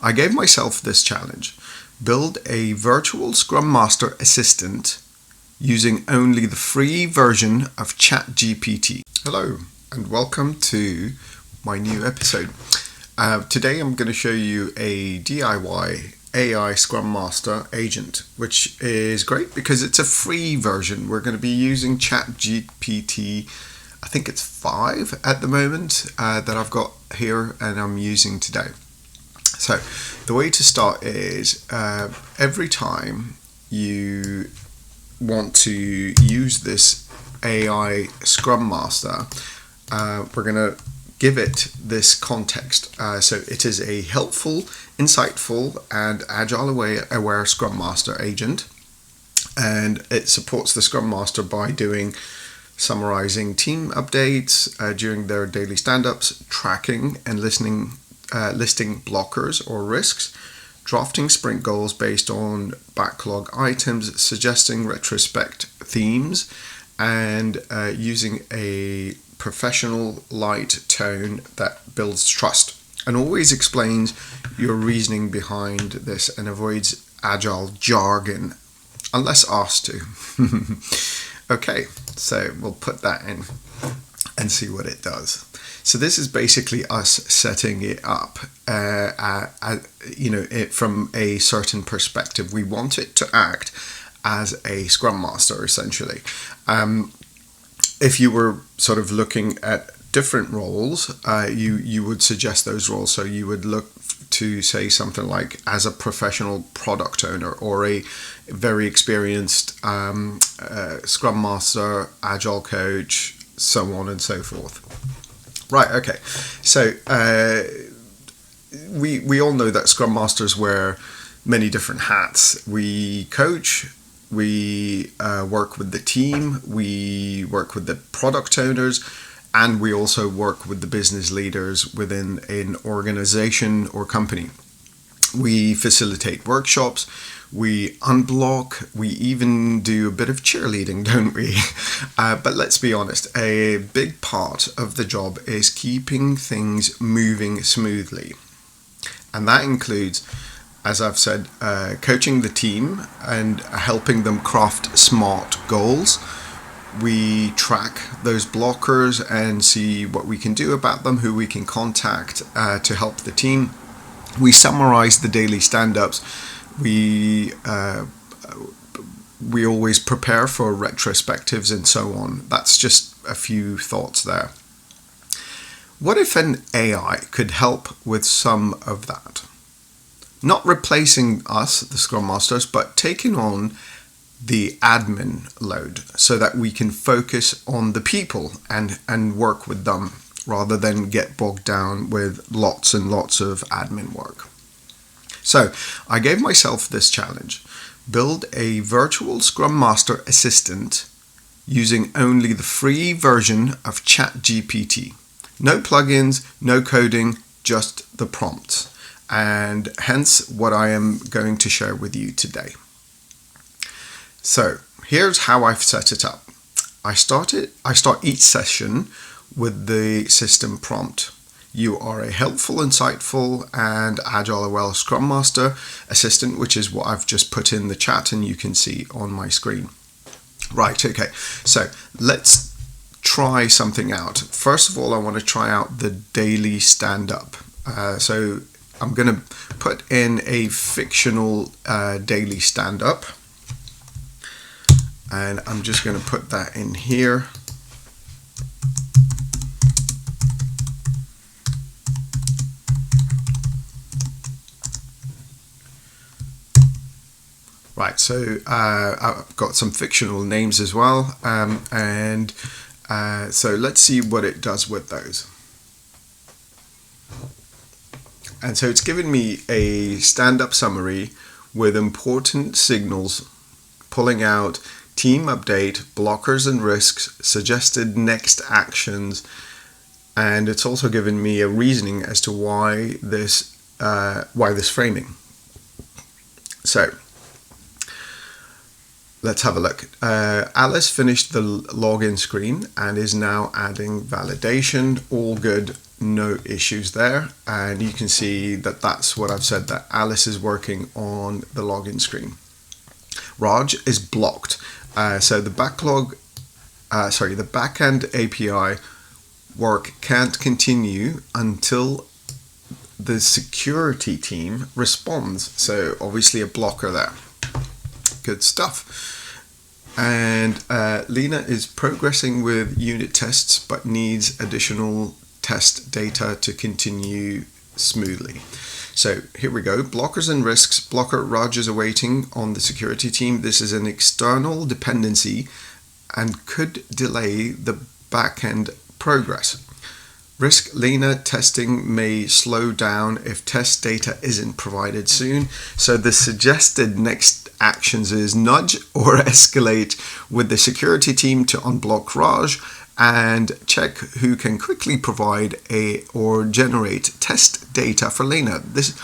I gave myself this challenge: build a virtual Scrum Master Assistant using only the free version of ChatGPT. Hello, and welcome to my new episode. Today I'm going to show you a DIY AI Scrum Master agent, which is great because it's a free version. We're going to be using ChatGPT. I think it's 5 at the moment that I've got here and I'm using today. So the way to start is every time you want to use this AI Scrum Master, we're going to give it this context. So it is a helpful, insightful, and agile-aware Scrum Master agent, and it supports the Scrum Master by summarizing team updates during their daily stand-ups, tracking and listing blockers or risks, drafting sprint goals based on backlog items, suggesting retrospect themes, and using a professional light tone that builds trust, and always explains your reasoning behind this and avoids Agile jargon unless asked to. Okay, so we'll put that in and see what it does. So this is basically us setting it up, from a certain perspective. We want it to act as a Scrum Master, essentially. If you were sort of looking at different roles, you would suggest those roles. So you would look to say something like as a professional product owner or a very experienced Scrum Master, Agile coach, so on and so forth. Right, okay. So we all know that Scrum Masters wear many different hats. We coach, we work with the team, we work with the product owners, and we also work with the business leaders within an organization or company. We facilitate workshops, we unblock, we even do a bit of cheerleading, don't we? But let's be honest, a big part of the job is keeping things moving smoothly. And that includes, as I've said, coaching the team and helping them craft smart goals. We track those blockers and see what we can do about them, who we can contact to help the team. We summarize the daily stand-ups. We always prepare for retrospectives and so on. That's just a few thoughts there. What if an AI could help with some of that? Not replacing us, the Scrum Masters, but taking on the admin load so that we can focus on the people and work with them rather than get bogged down with lots and lots of admin work. So I gave myself this challenge: build a virtual Scrum Master Assistant using only the free version of ChatGPT. No plugins, no coding, just the prompts. And hence what I am going to share with you today. So here's how I've set it up. I start each session with the system prompt. You are a helpful, insightful, and agile-aware Scrum Master Assistant, which is what I've just put in the chat and you can see on my screen. Right, okay. So let's try something out. First of all, I want to try out the daily stand-up. So I'm going to put in a fictional daily stand-up. And I'm just going to put that in here. Right, so I've got some fictional names as well. So let's see what it does with those. And so it's given me a stand-up summary with important signals, pulling out team update, blockers and risks, suggested next actions, and it's also given me a reasoning as to why this framing. So let's have a look. Alice finished the login screen and is now adding validation. All good. no issues there. And you can see that that's what I've said, that Alice is working on the login screen. Raj is blocked. So the the backend API work can't continue until the security team responds. So obviously a blocker there. Good stuff. And Lena is progressing with unit tests but needs additional test data to continue smoothly. So here we go. Blockers and risks. Blocker Raj is awaiting on the security team. This is an external dependency and could delay the backend progress. Risk, Lena testing may slow down if test data isn't provided soon. So the suggested next actions is nudge or escalate with the security team to unblock Raj and check who can quickly provide or generate test data for Lena. This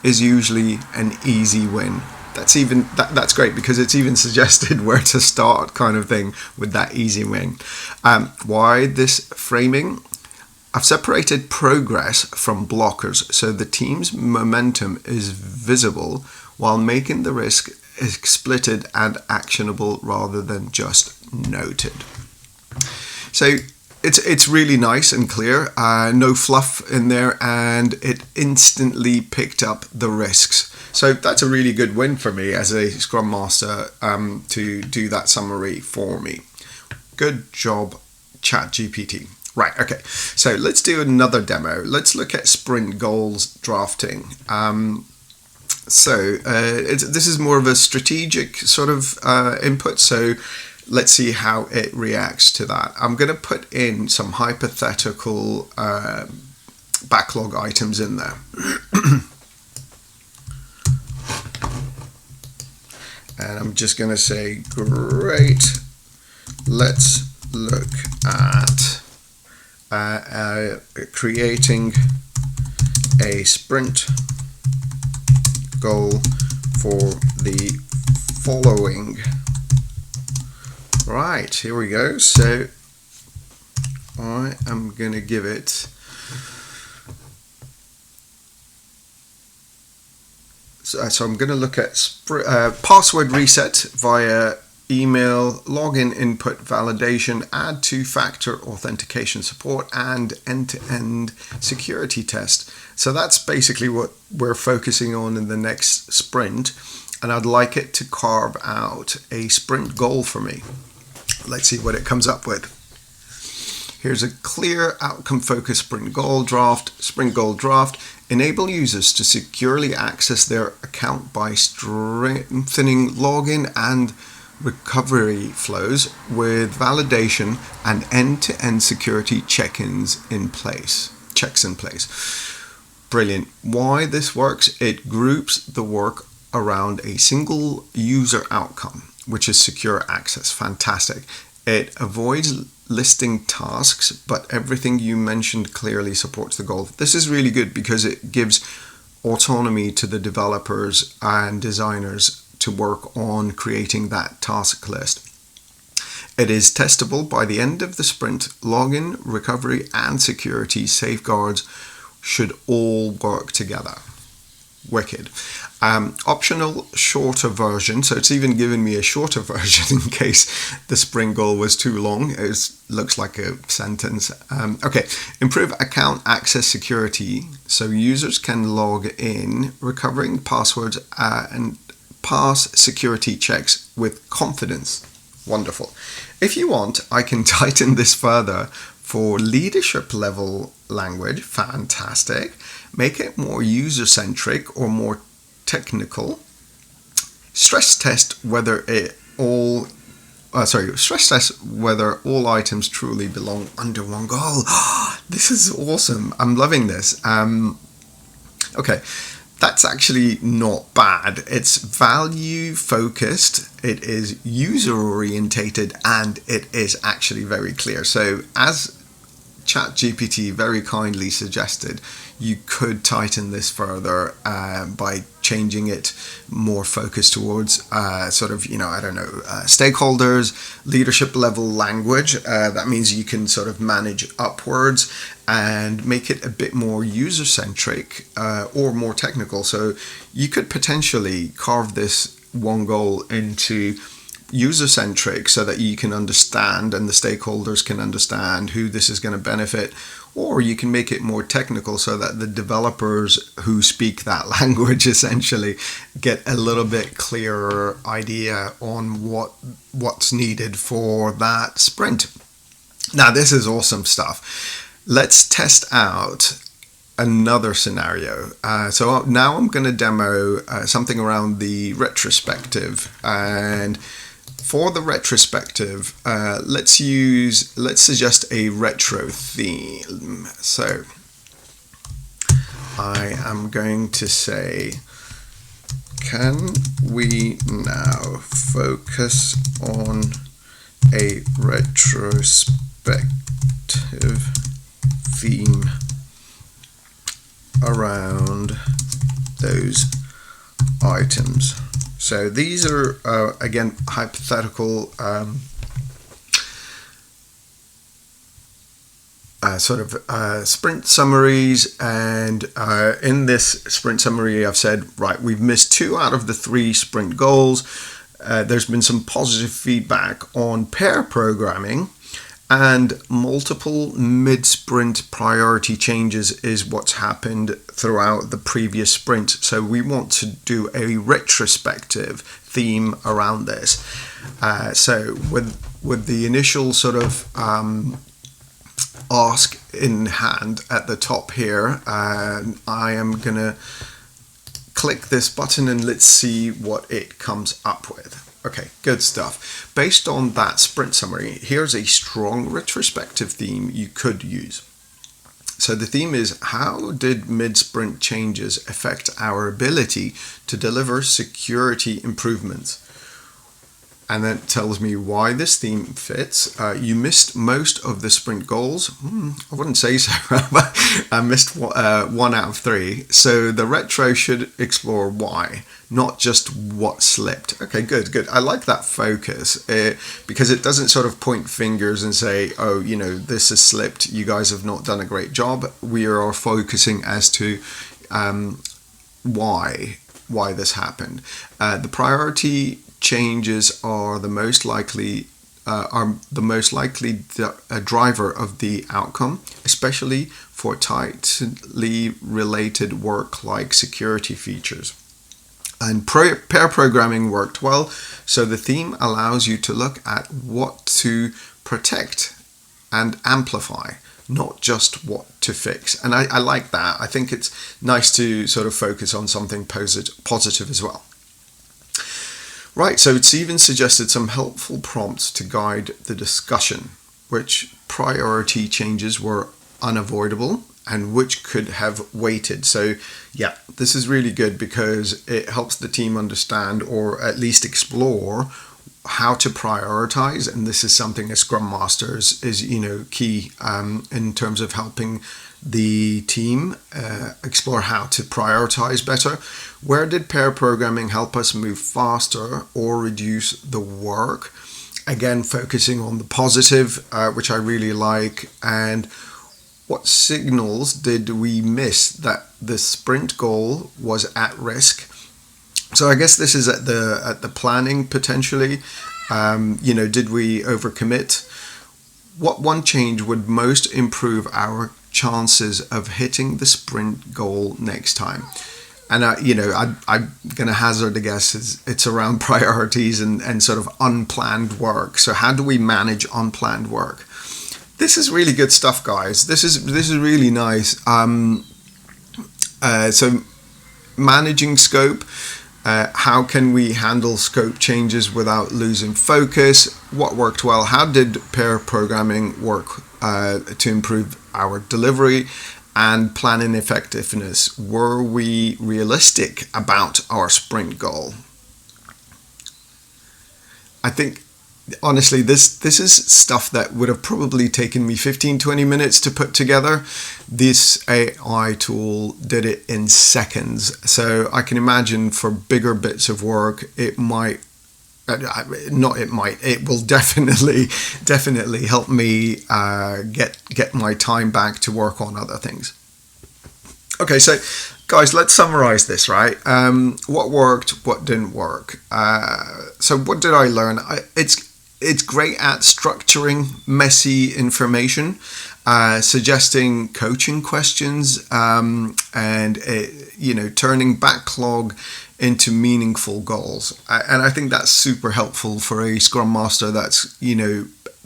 is usually an easy win. That's great because it's even suggested where to start, kind of thing, with that easy win. Why this framing? I've separated progress from blockers so the team's momentum is visible while making the risk explicit and actionable rather than just noted. So it's really nice and clear, no fluff in there, and it instantly picked up the risks. So that's a really good win for me as a Scrum Master to do that summary for me. Good job, ChatGPT. Right, okay, so let's do another demo. Let's look at sprint goals drafting. This is more of a strategic sort of input, so let's see how it reacts to that. I'm going to put in some hypothetical backlog items in there. And I'm just going to say, great, let's look at creating a sprint goal for the following. Right, here we go. So I am going to give it so I'm going to look at password reset via email, login input validation, add two-factor authentication support, and end-to-end security test. So that's basically what we're focusing on in the next sprint, and I'd like it to carve out a sprint goal for me. Let's see what it comes up with. Here's a clear outcome-focused sprint goal draft. Sprint goal draft. Enable users to securely access their account by strengthening login and recovery flows with validation and end-to-end security checks in place. Brilliant. Why this works? It groups the work around a single user outcome, which is secure access. Fantastic. It avoids listing tasks, but everything you mentioned clearly supports the goal. This is really good because it gives autonomy to the developers and designers to work on creating that task list. It is testable by the end of the sprint. Login, recovery, and security safeguards should all work together. Wicked. Optional shorter version, so it's even given me a shorter version in case the sprint goal was too long. It looks like a sentence. Okay, improve account access security so users can log in, recovering passwords and pass security checks with confidence. Wonderful. If you want, I can tighten this further for leadership level language. Fantastic. Make it more user-centric or more technical. Stress test whether all items truly belong under one goal. This is awesome. I'm loving this. Okay, that's actually not bad. It's value focused, it is user orientated, and it is actually very clear. So as ChatGPT very kindly suggested you could tighten this further by changing it more focused towards stakeholders, leadership level language. That means you can sort of manage upwards and make it a bit more user centric or more technical. So you could potentially carve this one goal into user-centric so that you can understand and the stakeholders can understand who this is going to benefit, or you can make it more technical so that the developers who speak that language essentially get a little bit clearer idea on what's needed for that sprint. Now, this is awesome stuff. Let's test out another scenario. So now I'm going to demo something around the retrospective, and for the retrospective, let's suggest a retro theme. So I am going to say, can we now focus on a retrospective theme around those items? So these are, again, hypothetical sprint summaries. And in this sprint summary, I've said, right, we've missed 2 out of the 3 sprint goals. There's been some positive feedback on pair programming, and multiple mid-sprint priority changes is what's happened throughout the previous sprint. So we want to do a retrospective theme around this. So with the initial sort of ask in hand at the top here, I am gonna click this button and let's see what it comes up with. Okay, good stuff. Based on that sprint summary, here's a strong retrospective theme you could use. So the theme is, how did mid-sprint changes affect our ability to deliver security improvements? And then it tells me why this theme fits. You missed most of the sprint goals. I wouldn't say so, but I missed 1 out of 3. So the retro should explore why, not just what slipped. Okay, good. I like that focus because it doesn't sort of point fingers and say, oh, this has slipped. You guys have not done a great job. We are focusing as to why this happened. The priority changes are the most likely driver of the outcome, especially for tightly related work like security features. And pair programming worked well, so the theme allows you to look at what to protect and amplify, not just what to fix. And I like that. I think it's nice to sort of focus on something positive as well. Right, so it's even suggested some helpful prompts to guide the discussion. Which priority changes were unavoidable and which could have waited? So yeah, this is really good because it helps the team understand, or at least explore, how to prioritize. And this is something as Scrum Masters is key in terms of helping the team explore how to prioritize better. Where did pair programming help us move faster or reduce the work? Again, focusing on the positive, which I really like. And what signals did we miss that the sprint goal was at risk? So I guess this is at the planning potentially. Did we overcommit? What one change would most improve our chances of hitting the sprint goal next time? And I'm going to hazard a guess it's around priorities and sort of unplanned work. So how do we manage unplanned work? This is really good stuff, guys. This is really nice. So managing scope. How can we handle scope changes without losing focus? What worked well? How did pair programming work to improve our delivery and planning effectiveness? Were we realistic about our sprint goal? I think honestly, this is stuff that would have probably taken me 15-20 minutes to put together. This AI tool did it in seconds. So I can imagine for bigger bits of work, it might, it will definitely help me get my time back to work on other things. Okay, so guys, let's summarize this, right? What worked, what didn't work. So what did I learn? It's great at structuring messy information, suggesting coaching questions, and turning backlog into meaningful goals. And I think that's super helpful for a Scrum Master that's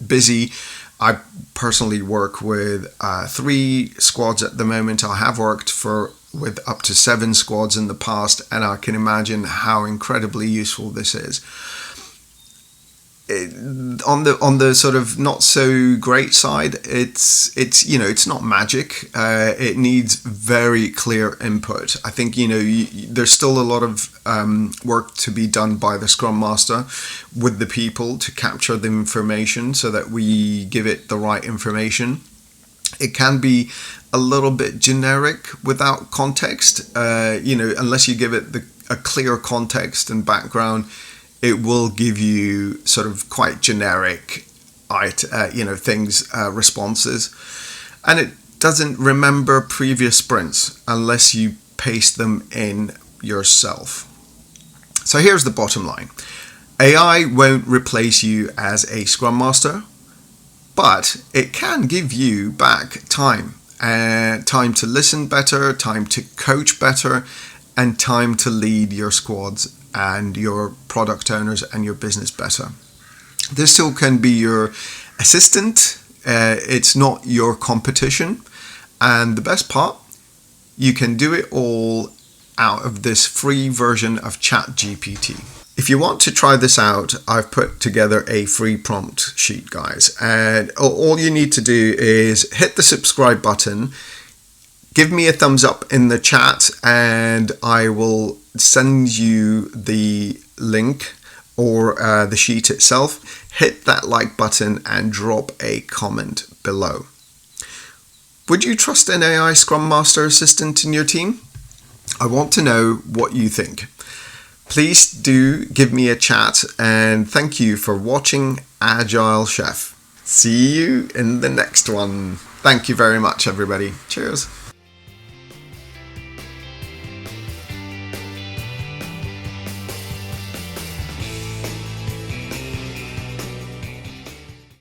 busy. I personally work with 3 squads at the moment. I have worked with up to 7 squads in the past, and I can imagine how incredibly useful this is. On the sort of not so great side, it's not magic. It needs very clear input. I think there's still a lot of work to be done by the Scrum Master with the people to capture the information so that we give it the right information. It can be a little bit generic without context. Unless you give it a clear context and background, it will give you sort of quite generic, responses. And it doesn't remember previous sprints unless you paste them in yourself. So here's the bottom line. AI won't replace you as a Scrum Master, but it can give you back time. Time to listen better, time to coach better, and time to lead your squads and your product owners and your business better. This tool can be your assistant. It's not your competition. And the best part, you can do it all out of this free version of ChatGPT. If you want to try this out, I've put together a free prompt sheet, guys. And all you need to do is hit the subscribe button, give me a thumbs up in the chat, and I will send you the link or the sheet itself. Hit that like button and drop a comment below. Would you trust an AI Scrum Master Assistant in your team? I want to know what you think. Please do give me a chat, and thank you for watching Agile Chef. See you in the next one. Thank you very much, everybody. Cheers.